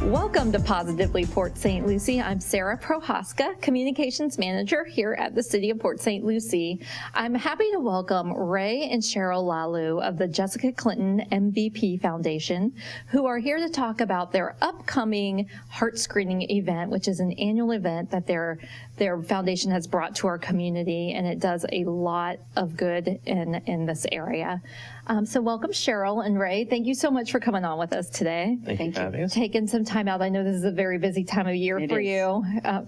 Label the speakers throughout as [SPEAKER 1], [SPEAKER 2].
[SPEAKER 1] Welcome to Positively Port St. Lucie. I'm Sarah Prohaska, Communications Manager here at the City of Port St. Lucie. I'm happy to welcome Ray and Cheryl Lalu of the Jessica Clinton MVP Foundation, who are here to talk about their upcoming heart screening event, which is an annual event that their foundation has brought to our community, and it does a lot of good in this area. So welcome, Cheryl and Ray. Thank you so much for coming on with us today.
[SPEAKER 2] Thank you.
[SPEAKER 1] Taking some time out. I know this is a very busy time of year for you.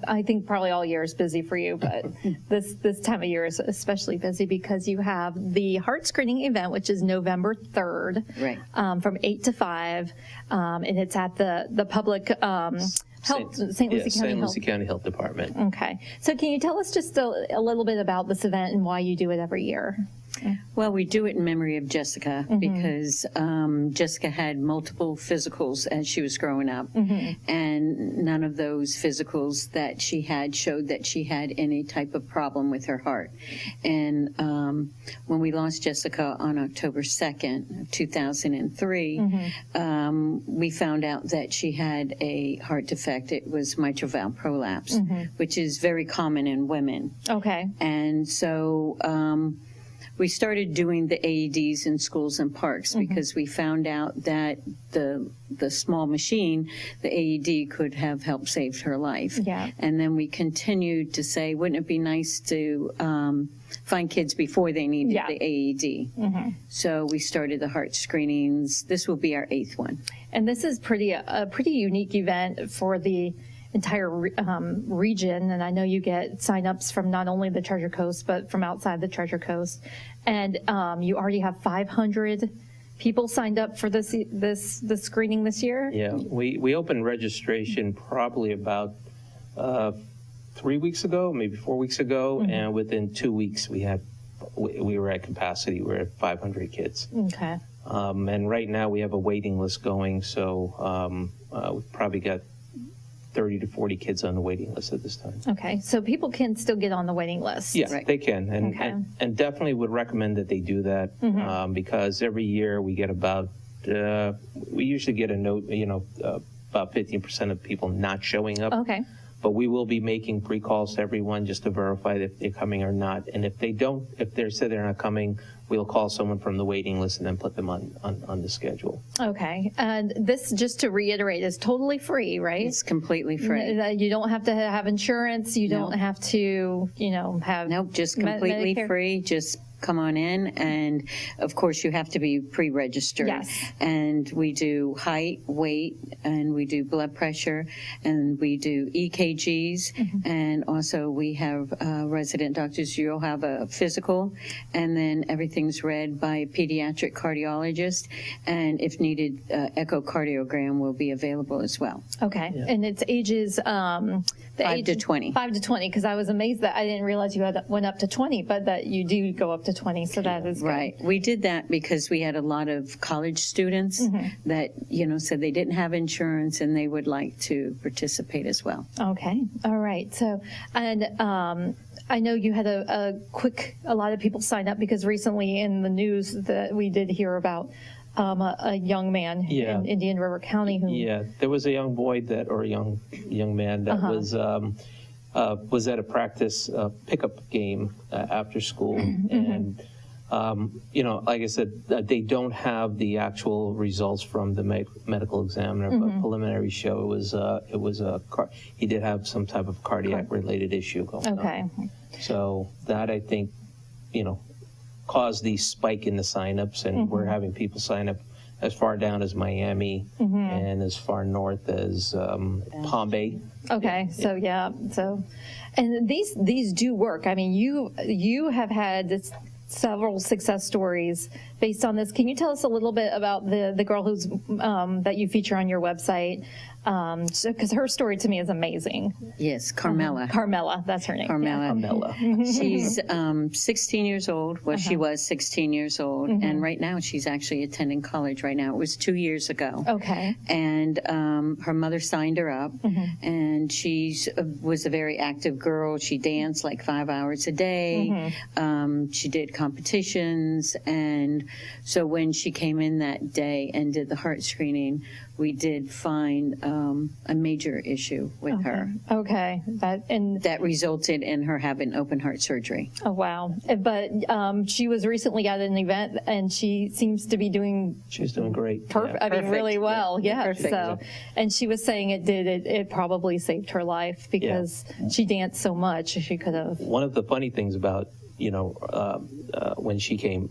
[SPEAKER 1] I think probably all year is busy for you, but this time of year is especially busy because you have the heart screening event, which is November 3rd,
[SPEAKER 2] Right.
[SPEAKER 1] From 8 to 5, and it's at the public St. Lucie
[SPEAKER 2] County Health Department.
[SPEAKER 1] Okay. So can you tell us just a little bit about this event and why you do it every year?
[SPEAKER 3] Well, we do it in memory of Jessica because Jessica had multiple physicals as she was growing up, and none of those physicals that she had showed that she had any type of problem with her heart. And when we lost Jessica on October 2nd, 2003, we found out that she had a heart defect. It was mitral valve prolapse, which is very common in women.
[SPEAKER 1] Okay.
[SPEAKER 3] And so we started doing the AEDs in schools and parks because we found out that the small machine, the AED, could have helped save her life.
[SPEAKER 1] Yeah.
[SPEAKER 3] And then we continued to say, wouldn't it be nice to find kids before they needed the AED? So we started the heart screenings. This will be our 8th one.
[SPEAKER 1] And this is a pretty unique event for the entire region, and I know you get signups from not only the Treasure Coast but from outside the Treasure Coast, and you already have 500 people signed up for the screening this year.
[SPEAKER 2] Yeah, we opened registration probably about 3 weeks ago, maybe 4 weeks ago, and within 2 we've we were at capacity. We're at 500 kids.
[SPEAKER 1] Okay.
[SPEAKER 2] And right now we have a waiting list going, so we've probably got 30 to 40 kids on the waiting list at this time.
[SPEAKER 1] Okay, so people can still get on the waiting list.
[SPEAKER 2] Yes, they can, and definitely would recommend that they do that because every year we get about, we usually get a note, about 15% of people not showing up.
[SPEAKER 1] Okay.
[SPEAKER 2] But we will be making pre-calls to everyone just to verify if they're coming or not. And if they don't, if they say they're not coming, we'll call someone from the waiting list and then put them on the schedule. Okay.
[SPEAKER 1] And this, just to reiterate, is totally free, right?
[SPEAKER 3] It's completely free.
[SPEAKER 1] You don't have to have insurance. You don't have to, have...
[SPEAKER 3] Nope, just completely free. Just come on in, and of course you have to be pre-registered.
[SPEAKER 1] Yes.
[SPEAKER 3] And we do height, weight, and we do blood pressure, and we do EKGs, and also we have resident doctors. You'll have a physical, and then everything's read by a pediatric cardiologist, and if needed, echocardiogram will be available as well.
[SPEAKER 1] Okay. Yeah. And it's ages
[SPEAKER 3] 5 to 20.
[SPEAKER 1] 5 to 20, because I was amazed that I didn't realize you went up to 20, but that you do go up to 20, so that is good.
[SPEAKER 3] Right. We did that because we had a lot of college students that, said they didn't have insurance and they would like to participate as well.
[SPEAKER 1] Okay. All right. So, and I know you had a lot of people sign up because recently in the news that we did hear about a young man in Indian River County who...
[SPEAKER 2] Yeah, there was a young boy or a young man that was at a practice pickup game after school, and like I said, they don't have the actual results from the medical examiner, but preliminary show he did have some type of cardiac related issue going on.
[SPEAKER 1] Okay.
[SPEAKER 2] So that, I think, caused the spike in the signups, and we're having people sign up as far down as Miami and as far north as Palm Bay.
[SPEAKER 1] Okay, and these do work. I mean, you have had several success stories based on this. Can you tell us a little bit about the girl who's that you feature on your website? Because her story to me is amazing.
[SPEAKER 3] Yes, Carmela.
[SPEAKER 1] Carmela, that's her name.
[SPEAKER 3] Carmela. She's 16 years old. Well, she was 16 years old, and right now she's actually attending college right now. It was 2 years ago.
[SPEAKER 1] Okay.
[SPEAKER 3] And her mother signed her up, and she was a very active girl. She danced like 5 hours a day. She did competitions. And so when she came in that day and did the heart screening, we did find a major issue with her.
[SPEAKER 1] Okay.
[SPEAKER 3] That resulted in her having open heart surgery.
[SPEAKER 1] Oh, wow. But she was recently at an event, and she seems to be doing...
[SPEAKER 2] She's doing great.
[SPEAKER 1] Perfect.
[SPEAKER 2] Yeah.
[SPEAKER 1] I mean, really well. Yeah.
[SPEAKER 3] Perfect.
[SPEAKER 1] So, and she was saying it probably saved her life because she danced so much. She could have...
[SPEAKER 2] One of the funny things about, when she came,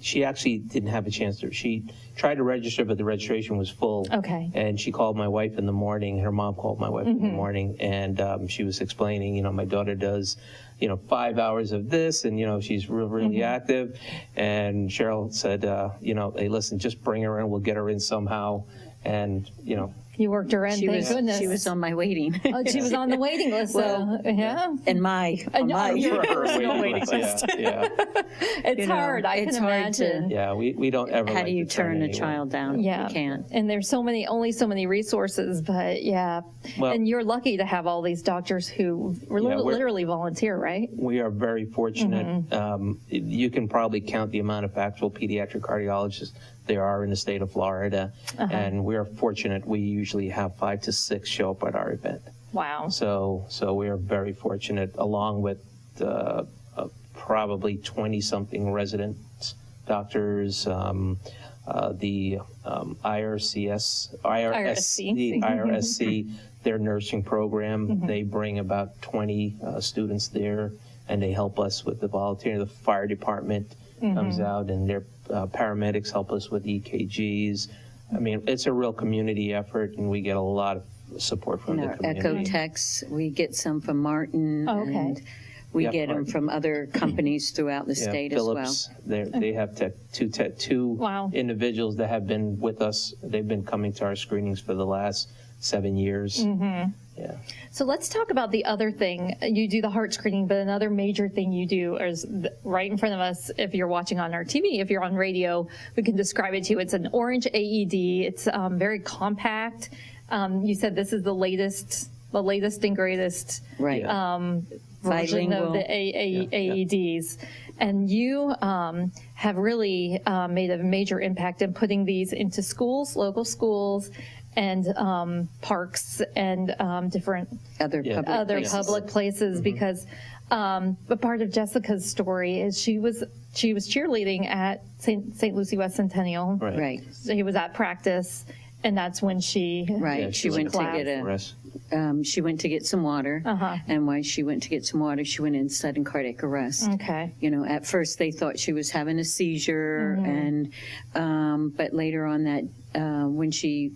[SPEAKER 2] she actually didn't have a chance to. She tried to register, but the registration was full.
[SPEAKER 1] Okay.
[SPEAKER 2] And she called my wife in the morning. Her mom called my wife in the morning, and she was explaining, my daughter does, 5 hours of this, and, she's really active. And Cheryl said, hey, listen, just bring her in. We'll get her in somehow. And,
[SPEAKER 1] You worked her in, thank goodness.
[SPEAKER 3] She was on my waiting.
[SPEAKER 1] Oh, she was on the waiting list, so, yeah.
[SPEAKER 3] And my
[SPEAKER 1] personal waiting list.
[SPEAKER 2] Yeah.
[SPEAKER 1] It's hard, I can imagine.
[SPEAKER 2] Yeah, we don't ever.
[SPEAKER 3] How do you turn a child down?
[SPEAKER 1] Yeah.
[SPEAKER 3] You can't.
[SPEAKER 1] And there's only so many resources, but yeah.
[SPEAKER 2] Well,
[SPEAKER 1] and you're lucky to have all these doctors who literally volunteer, right?
[SPEAKER 2] We are very fortunate. You can probably count the amount of actual pediatric cardiologists there are in the state of Florida, and we are fortunate. We usually have 5 to 6 show up at our event.
[SPEAKER 1] Wow.
[SPEAKER 2] So we are very fortunate, along with probably 20-something resident doctors, the IRSC, their nursing program. They bring about 20 students there, and they help us with the volunteering. The fire department comes out, and their paramedics help us with EKGs. I mean, it's a real community effort, and we get a lot of support from the community.
[SPEAKER 3] Echo techs, we get some from Martin, and we get them from other companies throughout the state
[SPEAKER 2] Phillips,
[SPEAKER 3] as well.
[SPEAKER 2] They have two individuals that have been with us. They've been coming to our screenings for the last 7 years. Yeah.
[SPEAKER 1] So let's talk about the other thing. You do the heart screening, but another major thing you do is right in front of us. If you're watching on our TV, if you're on radio, we can describe it to you. It's an orange AED. It's very compact. You said this is the latest and greatest version of the AEDs. And you have really made a major impact in putting these into schools, local schools, and parks and different
[SPEAKER 3] other
[SPEAKER 1] public places because a part of Jessica's story is she was cheerleading at St. Lucie West Centennial.
[SPEAKER 3] Right.
[SPEAKER 1] So he was at practice, and that's when she
[SPEAKER 3] she went to get some water, and while she went to get some water, she went in sudden cardiac arrest.
[SPEAKER 1] Okay.
[SPEAKER 3] At first they thought she was having a seizure, and but later on that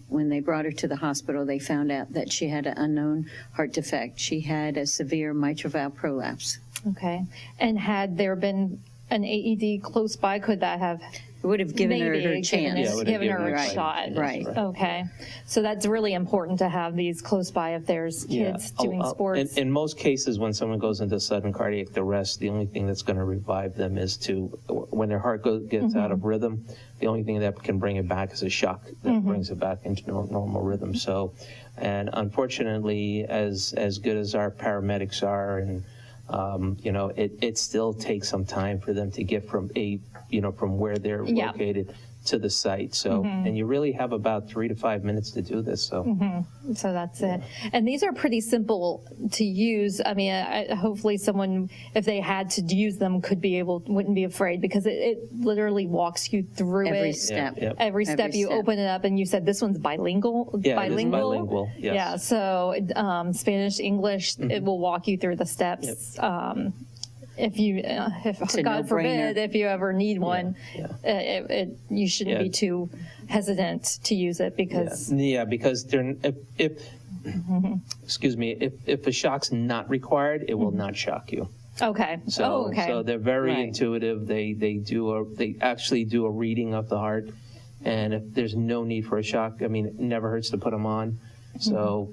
[SPEAKER 3] when they brought her to the hospital, they found out that she had an unknown heart defect. She had a severe mitral valve prolapse.
[SPEAKER 1] Okay. And had there been an AED close by, could that have...
[SPEAKER 3] It would have given her her chance.
[SPEAKER 1] Given her a shot.
[SPEAKER 3] Right.
[SPEAKER 1] Okay. So that's really important to have these close by if there's kids doing sports.
[SPEAKER 2] In most cases, when someone goes into sudden cardiac arrest, the only thing that's going to revive them is when their heart gets out of rhythm, the only thing that can bring it back is a shock that brings it back into normal rhythm. So, and unfortunately, as good as our paramedics are, and it still takes some time for them to get from from where they're located to the site. So, and you really have about 3 to 5 minutes to do this. So,
[SPEAKER 1] so that's it. And these are pretty simple to use. I mean, hopefully someone, if they had to use them, wouldn't be afraid, because it literally walks you through
[SPEAKER 3] every step.
[SPEAKER 1] Every step you open it up, and you said this one's bilingual.
[SPEAKER 2] Yeah, bilingual. Yes.
[SPEAKER 1] Yeah. So Spanish, English, it will walk you through the steps. If God forbid, if you ever need one, you shouldn't be too hesitant to use it, because
[SPEAKER 2] because if a shock's not required, it will not shock you.
[SPEAKER 1] Okay.
[SPEAKER 2] So they're very intuitive. They actually do a reading of the heart, and if there's no need for a shock, I mean, it never hurts to put them on. So,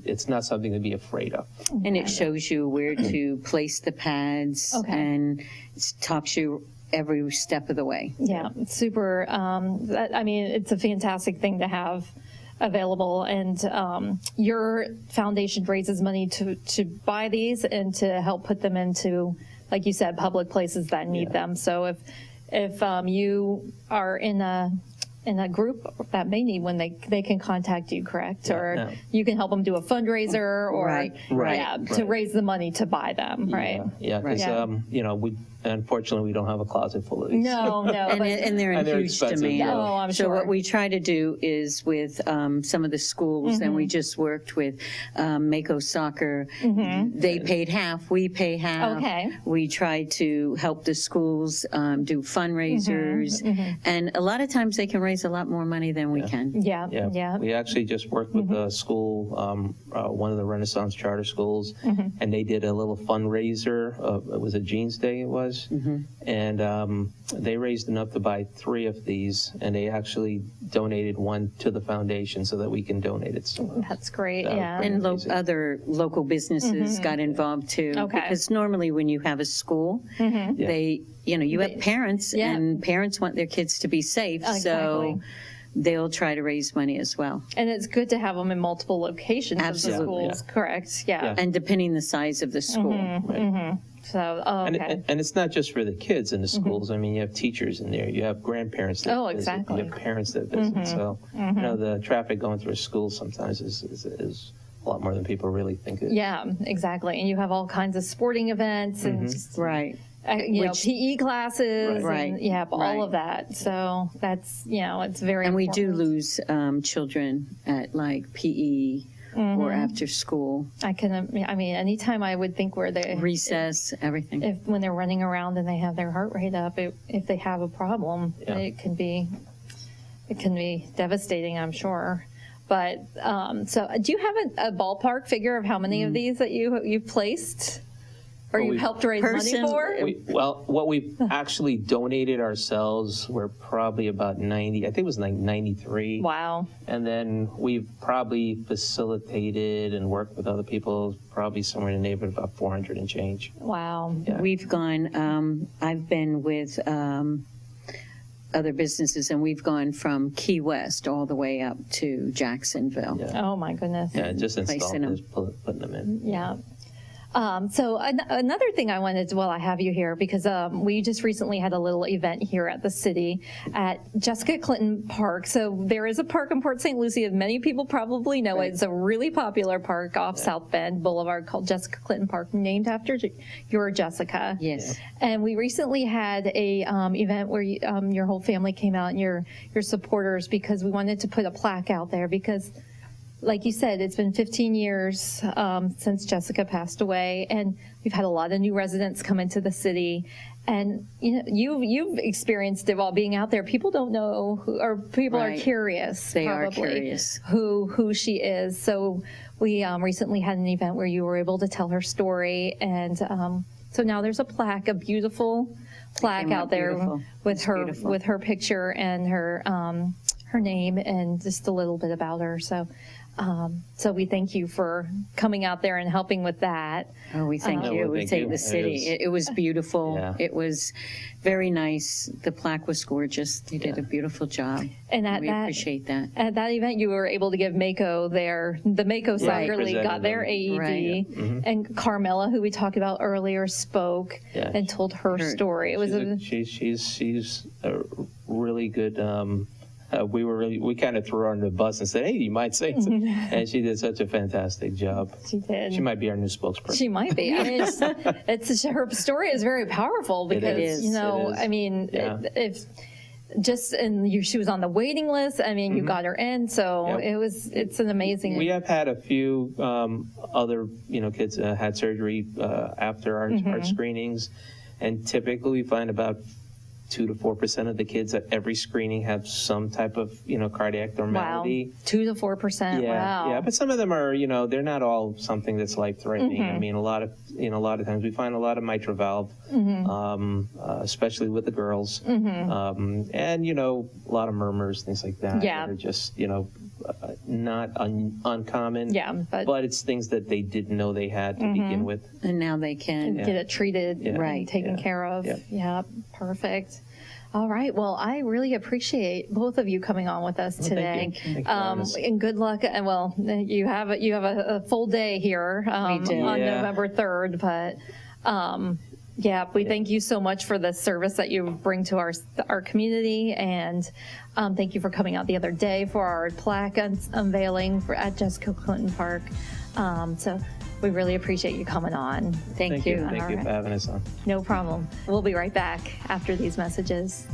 [SPEAKER 2] it's not something to be afraid of.
[SPEAKER 3] And it shows you where to place the pads, and it talks you every step of the way.
[SPEAKER 1] Yeah, super. It's a fantastic thing to have available. And your foundation raises money to buy these and to help put them into like you said, public places that need them. So if you are in a group that may need one, they can contact you, correct? Or you can help them do a fundraiser or to raise the money to buy them, right?
[SPEAKER 2] Yeah, because you know, unfortunately we don't have a closet full of these.
[SPEAKER 1] No,
[SPEAKER 3] and they're in huge demand.
[SPEAKER 1] Oh, I'm sure.
[SPEAKER 3] So what we try to do is with some of the schools, and we just worked with Mako Soccer. They paid half, we pay half.
[SPEAKER 1] Okay.
[SPEAKER 3] We try to help the schools do fundraisers, and a lot of times they can raise a lot more money than we can.
[SPEAKER 1] Yeah.
[SPEAKER 2] We actually just worked with a school, one of the Renaissance charter schools, and they did a little fundraiser. It was a Jeans Day, it was. And they raised enough to buy 3 of these, and they actually donated one to the foundation so that we can donate it somewhere.
[SPEAKER 1] That's great,
[SPEAKER 3] And other local businesses got involved too.
[SPEAKER 1] Okay.
[SPEAKER 3] Because normally when you have a school, they, you know, you have parents, and parents want their kids to be safe. So they'll try to raise money as well.
[SPEAKER 1] And it's good to have them in multiple locations of the
[SPEAKER 3] Absolutely.
[SPEAKER 1] schools, correct? Yeah.
[SPEAKER 3] And depending the size of the school.
[SPEAKER 1] So, okay.
[SPEAKER 2] And it's not just for the kids in the schools. I mean, you have teachers in there, you have grandparents that visit,
[SPEAKER 1] exactly.
[SPEAKER 2] you have parents that visit. So, you know, the traffic going through a school sometimes is a lot more than people really think it is.
[SPEAKER 1] Yeah, exactly. And you have all kinds of sporting events and just, you know, PE classes, and all of that. So that's, you know, it's very
[SPEAKER 3] And we
[SPEAKER 1] important.
[SPEAKER 3] do lose children at like PE or after school.
[SPEAKER 1] I mean, anytime I would think where they
[SPEAKER 3] recess, everything.
[SPEAKER 1] when they're running around and they have their heart rate up, if they have a problem, it can be devastating, I'm sure. But so, do you have a ballpark figure of how many of these that you've placed? Or you've helped raise money for?
[SPEAKER 2] Well, what we've actually donated ourselves were probably about 90, I think it was like 93.
[SPEAKER 1] Wow.
[SPEAKER 2] And then we've probably facilitated and worked with other people, probably somewhere in the neighborhood of about 400 and change.
[SPEAKER 1] Wow.
[SPEAKER 2] Yeah.
[SPEAKER 3] We've gone, I've been with other businesses, and we've gone from Key West all the way up to Jacksonville.
[SPEAKER 2] Yeah.
[SPEAKER 1] Oh, my goodness.
[SPEAKER 2] Yeah, just
[SPEAKER 3] Placing
[SPEAKER 2] installing, just putting them in.
[SPEAKER 1] Yeah. So another thing I wanted, while I have you here, because we just recently had a little event here at the city at Jessica Clinton Park. So there is a park in Port St. Lucie, as many people probably know. It's a really popular park off South Bend Boulevard called Jessica Clinton Park, named after your Jessica.
[SPEAKER 3] Yes.
[SPEAKER 1] And we recently had a event where your whole family came out, and your supporters, because we wanted to put a plaque out there because, like you said, it's been 15 years since Jessica passed away, and we've had a lot of new residents come into the city. And you know, you've experienced it while being out there. People don't know, or people are curious.
[SPEAKER 3] They
[SPEAKER 1] probably,
[SPEAKER 3] are curious
[SPEAKER 1] who she is. So we recently had an event where you were able to tell her story, and so now there's a plaque, a beautiful plaque out there with her picture and her name and just a little bit about her. So we thank you for coming out there and helping with that.
[SPEAKER 3] Oh, we thank you. We thank the city. It was beautiful.
[SPEAKER 2] Yeah.
[SPEAKER 3] It was very nice. The plaque was gorgeous. They did a beautiful job.
[SPEAKER 1] And
[SPEAKER 3] we appreciate that.
[SPEAKER 1] At that event, you were able to give Mako the Mako Soccer League got their AED, and Carmela, who we talked about earlier, spoke and told her story. It was
[SPEAKER 2] she's a really good. We kind of threw her under the bus and said, "Hey, you might say," and she did such a fantastic job.
[SPEAKER 1] She did.
[SPEAKER 2] She might be our new spokesperson.
[SPEAKER 1] She might be. I mean, it's her story is very powerful because you know, I mean, she was on the waiting list. I mean, you got her in, so it's an amazing.
[SPEAKER 2] We have had a few other kids had surgery after our screenings, and typically we find about 2 to 4% of the kids at every screening have some type of, cardiac abnormality.
[SPEAKER 1] Wow. 2 to 4%.
[SPEAKER 2] Yeah,
[SPEAKER 1] wow.
[SPEAKER 2] Yeah, but some of them are, they're not all something that's life-threatening. I mean, a lot of times we find a lot of mitral valve, especially with the girls, and a lot of murmurs, things like that.
[SPEAKER 1] Yeah.
[SPEAKER 2] That are just, not uncommon.
[SPEAKER 1] Yeah,
[SPEAKER 2] but it's things that they didn't know they had to begin with.
[SPEAKER 3] And now they can
[SPEAKER 1] get it treated,
[SPEAKER 3] right,
[SPEAKER 1] taken care of. Yeah, perfect. All right. Well, I really appreciate both of you coming on with us today.
[SPEAKER 2] Thank you.
[SPEAKER 1] And good luck. And well, you have a full day here on November 3rd, but Yeah, we thank you so much for the service that you bring to our community, and thank you for coming out the other day for our plaque unveiling at Jessica Clinton Park. So we really appreciate you coming on.
[SPEAKER 3] Thank you.
[SPEAKER 2] Thank you for having us on.
[SPEAKER 1] No problem. We'll be right back after these messages.